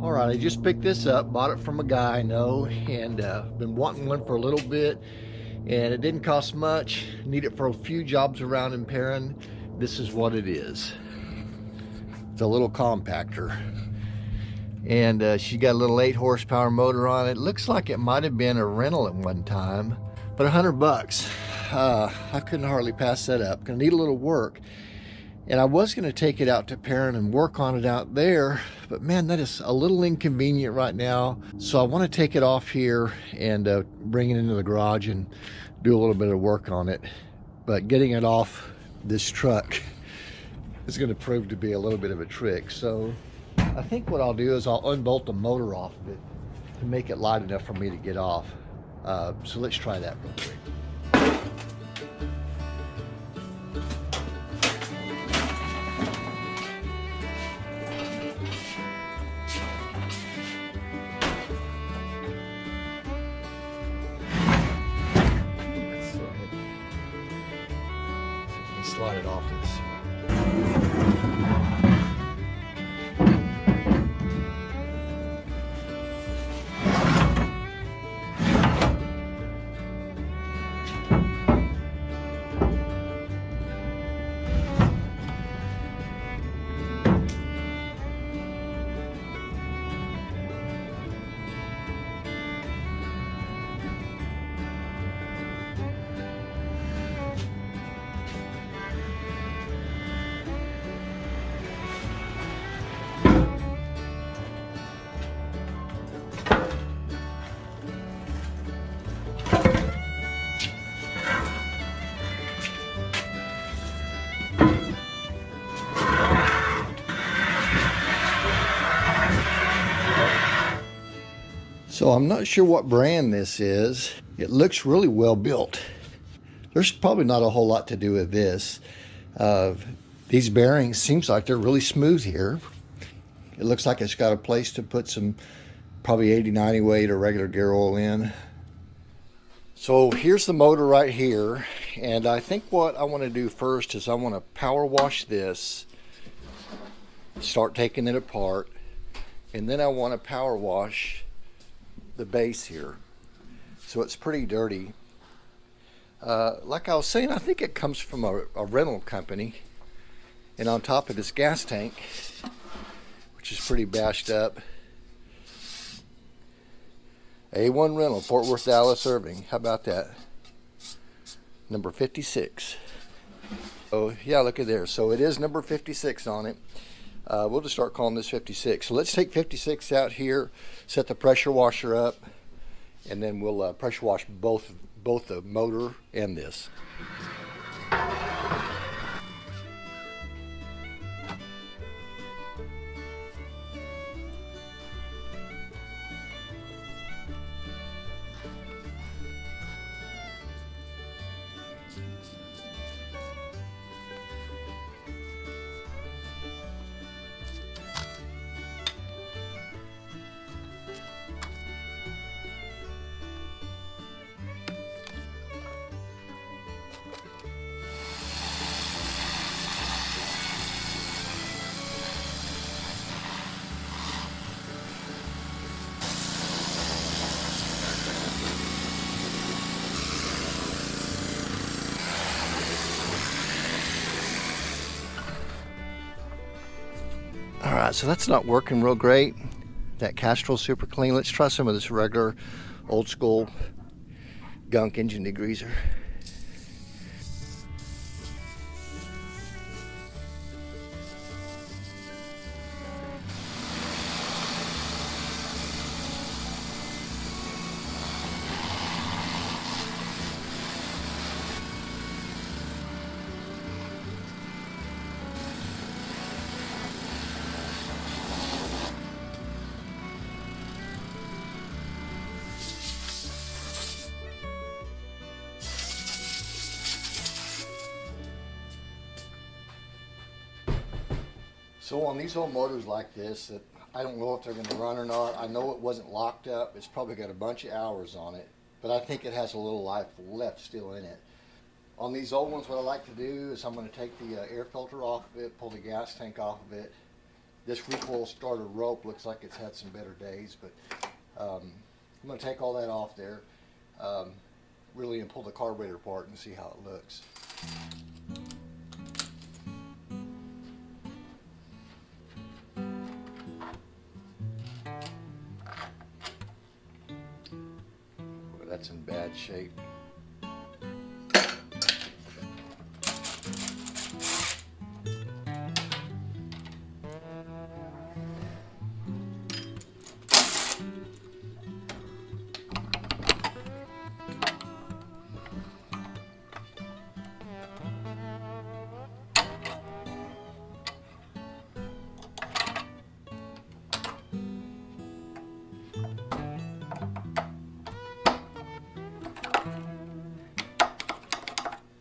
All right, I just picked this up, bought it from a guy I know, and been wanting one for a little bit, and it didn't cost much. Need it for a few jobs around in Perrin. This is what it is. It's a little compactor, and she got a little 8 horsepower motor on it. Looks like it might have been a rental at one time, but $100. I couldn't hardly pass that up. Gonna need a little work. And I was going to take it out to Perrin and work on it out there, but man, that is a little inconvenient right now. So I want to take it off here and bring it into the garage and do a little bit of work on it. But getting it off this truck is going to prove to be a little bit of a trick. So I think what I'll do is I'll unbolt the motor off of it to make it light enough for me to get off. So let's try that real quick. Slide it off this. So I'm not sure what brand this is. It looks really well built. There's probably not a whole lot to do with this. These bearings seems like they're really smooth here. It looks like it's got a place to put some probably 80-90 weight or regular gear oil in. So here's the motor right here, and I think what I want to do first is I want to power wash this, start taking it apart, and then I want to power wash the base here. So it's pretty dirty. Like I was saying, I think it comes from a rental company, and on top of this gas tank, which is pretty bashed up. A1 Rental, Fort Worth, Dallas, Irving. How about that? Number 56. Oh yeah, look at there. So it is number 56 on it. We'll just start calling this 56. So let's take 56 out here, set the pressure washer up, and then we'll pressure wash both the motor and this. All right, so that's not working real great. That Castrol's super clean. Let's try some of this regular old school gunk engine degreaser. So on these old motors like this, that I don't know if they're going to run or not. I know it wasn't locked up. It's probably got a bunch of hours on it, but I think it has a little life left still in it. On these old ones, what I like to do is I'm going to take the air filter off of it, pull the gas tank off of it, This recoil starter rope looks like it's had some better days, but I'm going to take all that off there, really, and pull the carburetor apart and see how it looks. Boy, that's in bad shape.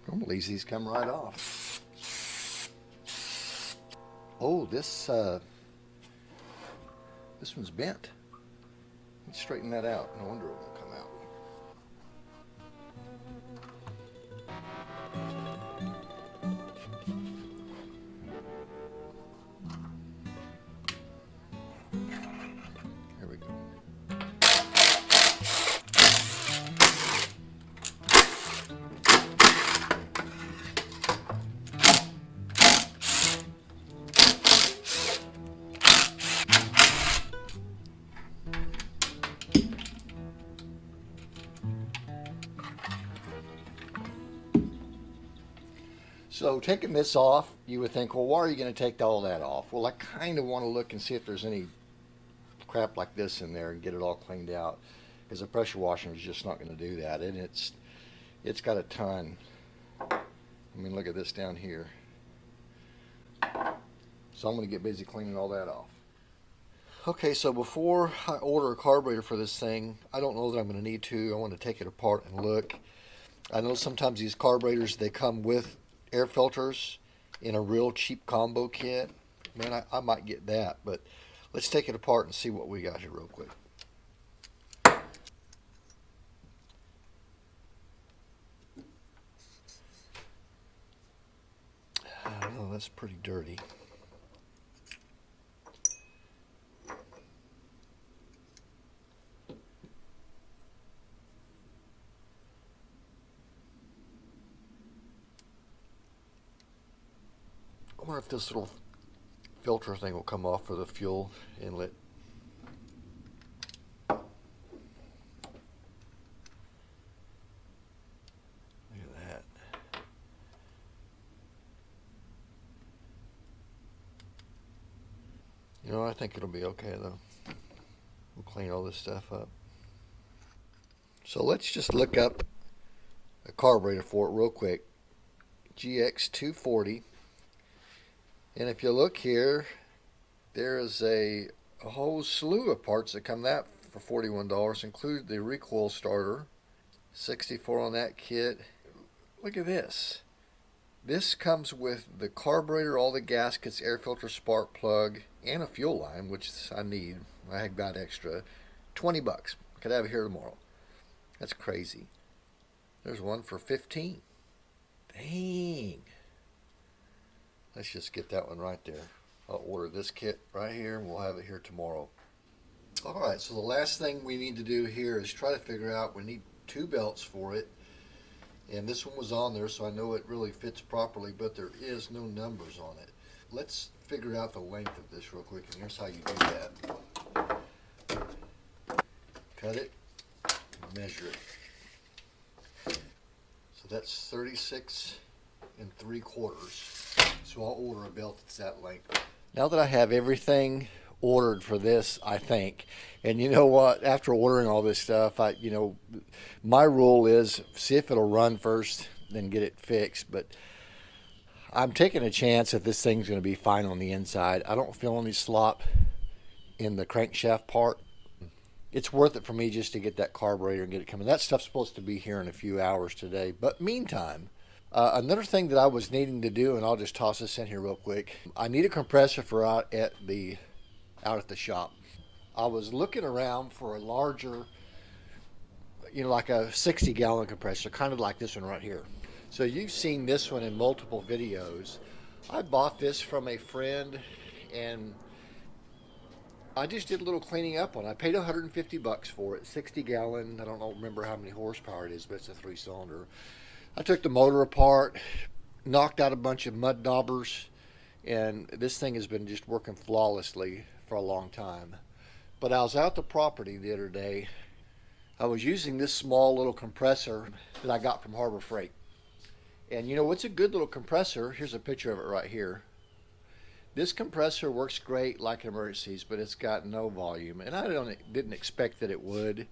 Normally these come right off. Oh, this one's bent. Let's straighten that out. No wonder it won't come out. Here we go. So taking this off, you would think, well, why are you going to take all that off? Well, I kind of want to look and see if there's any crap like this in there and get it all cleaned out, because a pressure washer is just not going to do that, and it's got a ton. I mean, look at this down here. So I'm going to get busy cleaning all that off. Okay, so before I order a carburetor for this thing, I don't know that I'm going to need to. I want to take it apart and look. I know sometimes these carburetors, they come with air filters in a real cheap combo kit. Man, I might get that, but let's take it apart and see what we got here real quick. Oh, that's pretty dirty. I wonder if this little filter thing will come off for the fuel inlet. Look at that. You know, I think it'll be okay though. We'll clean all this stuff up. So let's just look up a carburetor for it real quick. GX240. And if you look here, there is a whole slew of parts that come that for $41, include the recoil starter, $64 on that kit. Look at this. This comes with the carburetor, all the gaskets, air filter, spark plug, and a fuel line, which I need. I got extra. 20 bucks. Could have it here tomorrow. That's crazy. There's one for 15. Dang. Let's just get that one right there. I'll order this kit right here and we'll have it here tomorrow. Alright, so the last thing we need to do here is try to figure out, we need 2 belts for it. And this one was on there, so I know it really fits properly, but there is no numbers on it. Let's figure out the length of this real quick, and here's how you do that. Cut it, measure it. So that's 36 3/4. So I'll order a belt that's that length. Now that I have everything ordered for this, I think, and you know what, after ordering all this stuff, my rule is see if it'll run first, then get it fixed. But I'm taking a chance that this thing's going to be fine on the inside. I don't feel any slop in the crankshaft part. It's worth it for me just to get that carburetor and get it coming. That stuff's supposed to be here in a few hours today. But meantime, another thing that I was needing to do, and I'll just toss this in here real quick. I need a compressor for out at the shop. I was looking around for a larger, like a 60-gallon compressor, kind of like this one right here. So you've seen this one in multiple videos. I bought this from a friend, and I just did a little cleaning up on it. I paid 150 bucks for it, 60 gallon. I don't know, remember how many horsepower it is, but it's a 3-cylinder. I took the motor apart, knocked out a bunch of mud daubers, and this thing has been just working flawlessly for a long time. But I was out the property the other day. I was using this small little compressor that I got from Harbor Freight. And you know, it's a good little compressor. Here's a picture of it right here. This compressor works great like emergencies, but it's got no volume. And I didn't expect that it would.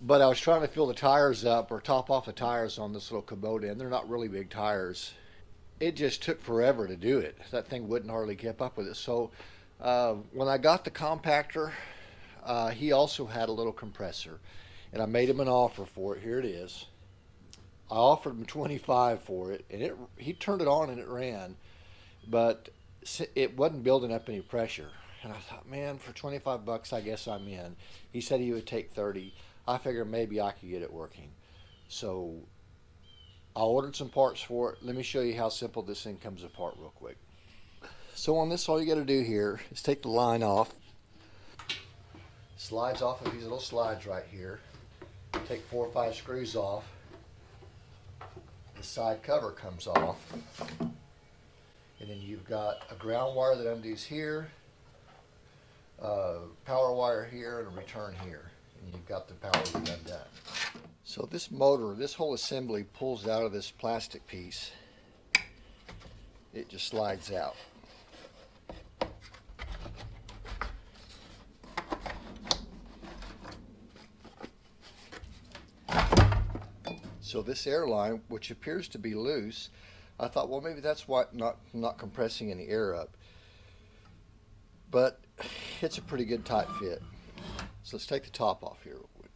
But I was trying to fill the tires up or top off the tires on this little Kubota, and they're not really big tires. It just took forever to do it. That thing wouldn't hardly keep up with it. So when I got the compactor, he also had a little compressor, and I made him an offer for it. Here it is. I offered him 25 for it, and he turned it on and it ran, but it wasn't building up any pressure. And I thought, man, for 25 bucks, I guess I'm in. He said he would take 30. I figured maybe I could get it working. So I ordered some parts for it. Let me show you how simple this thing comes apart real quick. So on this, all you got to do here is take the line off. Slides off of these little slides right here. Take 4 or 5 screws off. The side cover comes off. And then you've got a ground wire that undoes here, power wire here, and a return here. And you've got the power to undone. So this motor, this whole assembly pulls out of this plastic piece. It just slides out. So this air line, which appears to be loose, I thought, well, maybe that's why not compressing any air up. But it's a pretty good tight fit. So let's take the top off here real quick.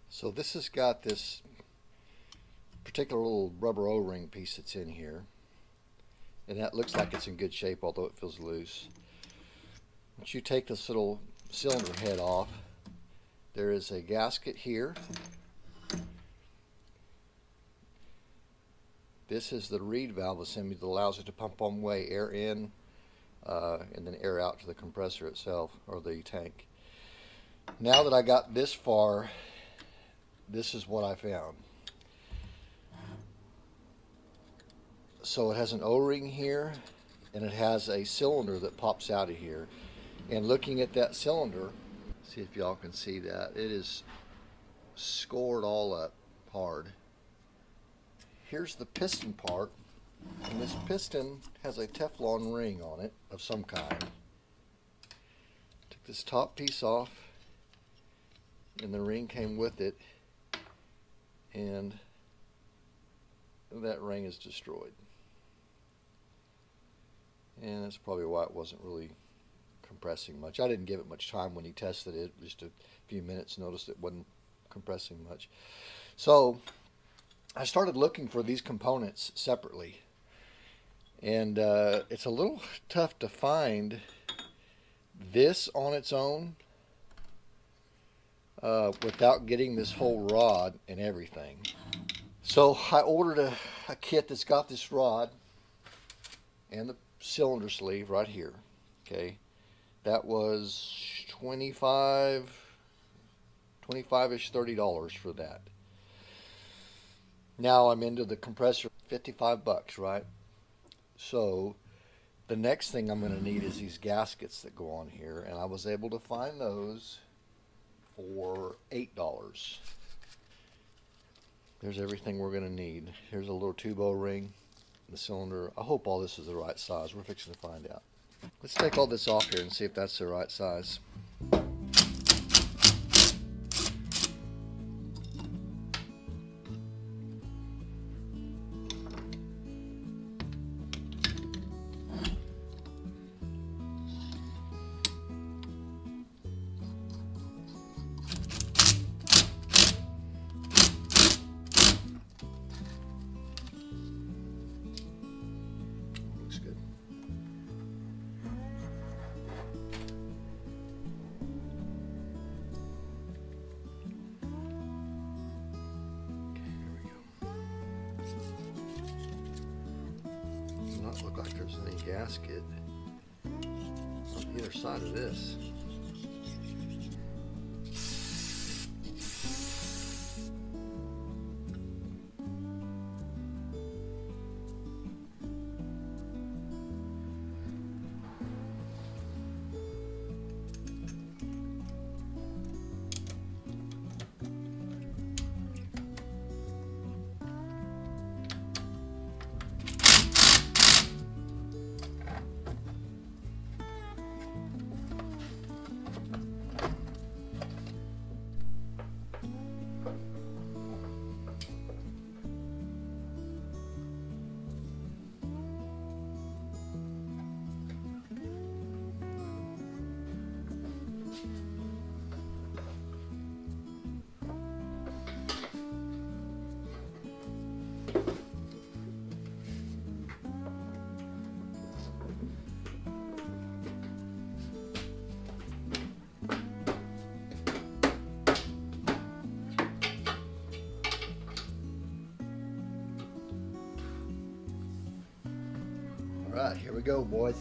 So this has got this particular little rubber O-ring piece that's in here. And that looks like it's in good shape, although it feels loose. Once you take this little cylinder head off, there is a gasket here. This is the reed valve assembly that allows it to pump one way, air in, and then air out to the compressor itself, or the tank. Now that I got this far, this is what I found. So it has an O-ring here, and it has a cylinder that pops out of here. And looking at that cylinder, see if y'all can see that, it is scored all up hard. Here's the piston part, and this piston has a Teflon ring on it of some kind. Took this top piece off, and the ring came with it, and that ring is destroyed. And that's probably why it wasn't really compressing much. I didn't give it much time when he tested it, just a few minutes, noticed it wasn't compressing much. So I started looking for these components separately, and it's a little tough to find this on its own without getting this whole rod and everything. So I ordered a kit that's got this rod and the cylinder sleeve right here. Okay, that was $25-ish, $30 for that. Now I'm into the compressor, 55 bucks, right? So the next thing I'm going to need is these gaskets that go on here, and I was able to find those for $8. There's everything we're going to need. Here's a little tube O-ring, the cylinder. I hope all this is the right size. We're fixing to find out. Let's take all this off here and see if that's the right size. not look like there's any gasket on either side of this. All right, here we go, boys.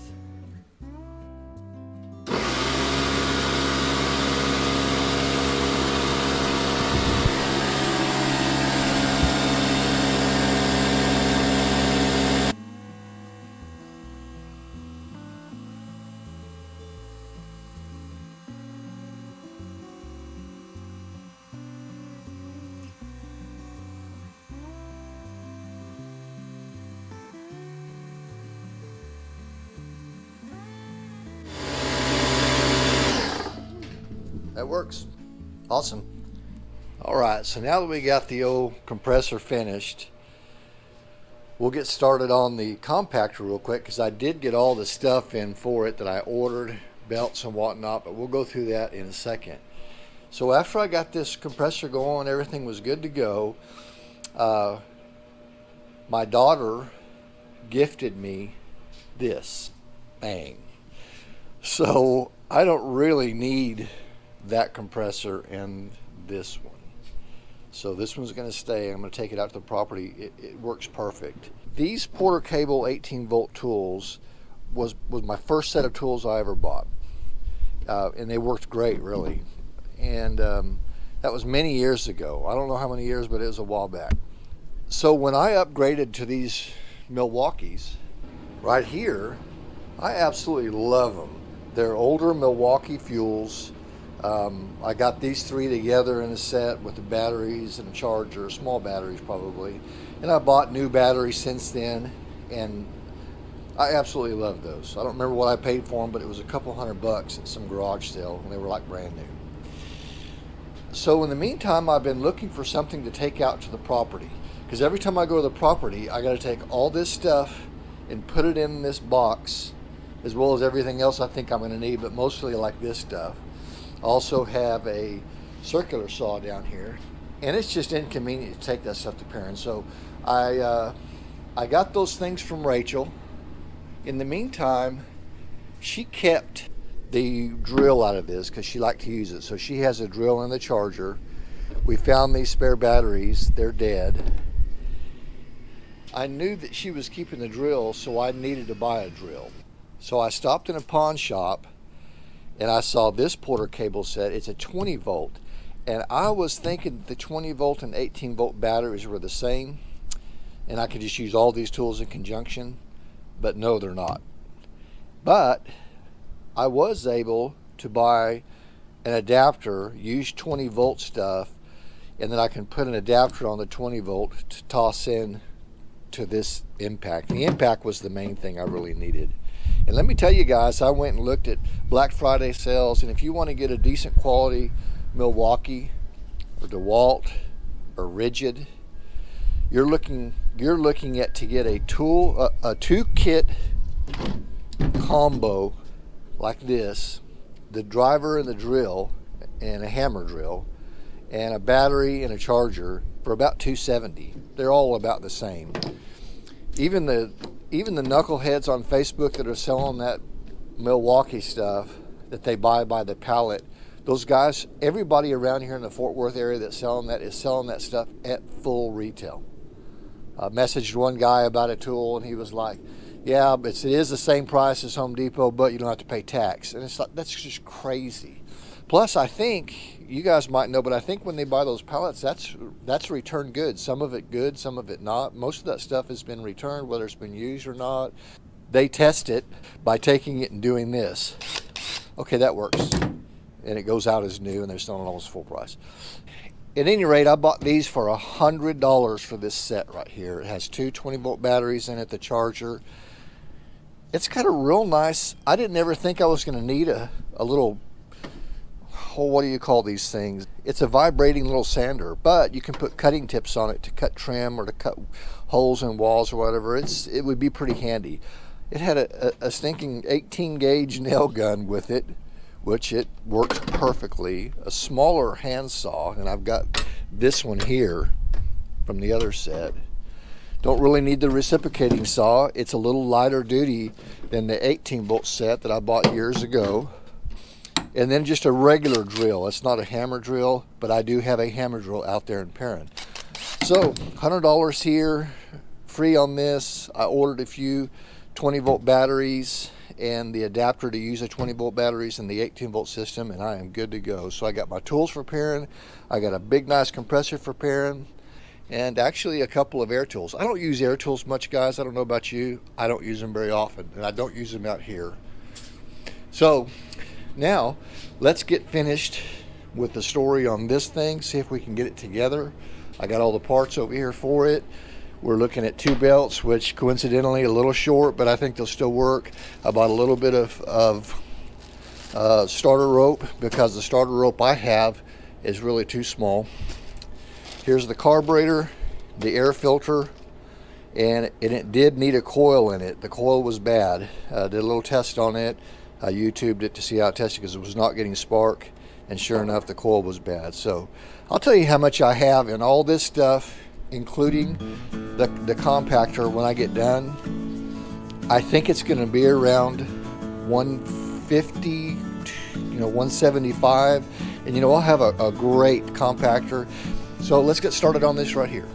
That works. Awesome. All right, so now that we got the old compressor finished, we'll get started on the compactor real quick, because I did get all the stuff in for it that I ordered, belts and whatnot, but we'll go through that in a second. So after I got this compressor going, everything was good to go. My daughter gifted me this. Bang. So I don't really need that compressor and this one, so this one's going to stay. I'm going to take it out to the property. It works perfect. These Porter Cable 18 volt tools was my first set of tools I ever bought, and they worked great, really. And that was many years ago. I don't know how many years, but it was a while back. So when I upgraded to these Milwaukees right here, I absolutely love them. They're older Milwaukee fuels. I got these three together in a set with the batteries and a charger, small batteries probably, and I bought new batteries since then, and I absolutely love those. I don't remember what I paid for them, but it was a couple $100 at some garage sale, and they were like brand new. So in the meantime, I've been looking for something to take out to the property, because every time I go to the property, I got to take all this stuff and put it in this box, as well as everything else I think I'm going to need, but mostly like this stuff. Also have a circular saw down here, and it's just inconvenient to take that stuff to Perrin. So I got those things from Rachel. In the meantime, she kept the drill out of this because she liked to use it. So she has a drill and the charger. We found these spare batteries. They're dead. I knew that she was keeping the drill, so I needed to buy a drill. So I stopped in a pawn shop, and I saw this Porter cable set. It's a 20 volt. And I was thinking the 20 volt and 18 volt batteries were the same, and I could just use all these tools in conjunction, but no, they're not. But I was able to buy an adapter, use 20 volt stuff, and then I can put an adapter on the 20 volt to toss in to this impact. The impact was the main thing I really needed. And let me tell you guys, I went and looked at Black Friday sales, and if you want to get a decent quality Milwaukee or DeWalt or Rigid, you're looking at to get a two kit combo like this, the driver and the drill and a hammer drill and a battery and a charger for about $270. They're all about the same. Even the knuckleheads on Facebook that are selling that Milwaukee stuff that they buy by the pallet, those guys, everybody around here in the Fort Worth area that's selling that is selling that stuff at full retail. I messaged one guy about a tool, and he was like, Yeah, but it is the same price as Home Depot, but you don't have to pay tax. And it's like, that's just crazy. Plus, I think you guys might know, but I think when they buy those pallets, that's returned goods. Some of it good, some of it not. Most of that stuff has been returned, whether it's been used or not. They test it by taking it and doing this. Okay, that works. And it goes out as new, and they're selling almost full price. At any rate, I bought these for $100 for this set right here. It has two 20-volt batteries in it, the charger. It's got a real nice, I didn't ever think I was going to need a little, oh, what do you call these things? It's a vibrating little sander, but you can put cutting tips on it to cut trim or to cut holes in walls or whatever. It would be pretty handy. It had a stinking 18 gauge nail gun with it, which it works perfectly. A smaller handsaw, and I've got this one here from the other set. Don't really need the reciprocating saw. It's a little lighter duty than the 18-volt set that I bought years ago. And then just a regular drill. It's not a hammer drill, but I do have a hammer drill out there in Perrin. So $100 here, free on this. I ordered a few 20-volt batteries and the adapter to use the 20-volt batteries and the 18-volt system, and I am good to go. So I got my tools for Perrin. I got a big nice compressor for Perrin, and actually a couple of air tools. I don't use air tools much, guys. I don't know about you. I don't use them very often, and I don't use them out here. So now let's get finished with the story on this thing, see if we can get it together. I got all the parts over here for it. We're looking at two belts, which coincidentally a little short, but I think they'll still work. I bought a little bit of starter rope because the starter rope I have is really too small. Here's the carburetor, the air filter, and it did need a coil in it. The coil was bad. Did a little test on it. I YouTubed it to see how it tested because it was not getting spark, and sure enough, the coil was bad. So I'll tell you how much I have in all this stuff, including the compactor when I get done. I think it's going to be around 150, 175, and I'll have a great compactor. So let's get started on this right here.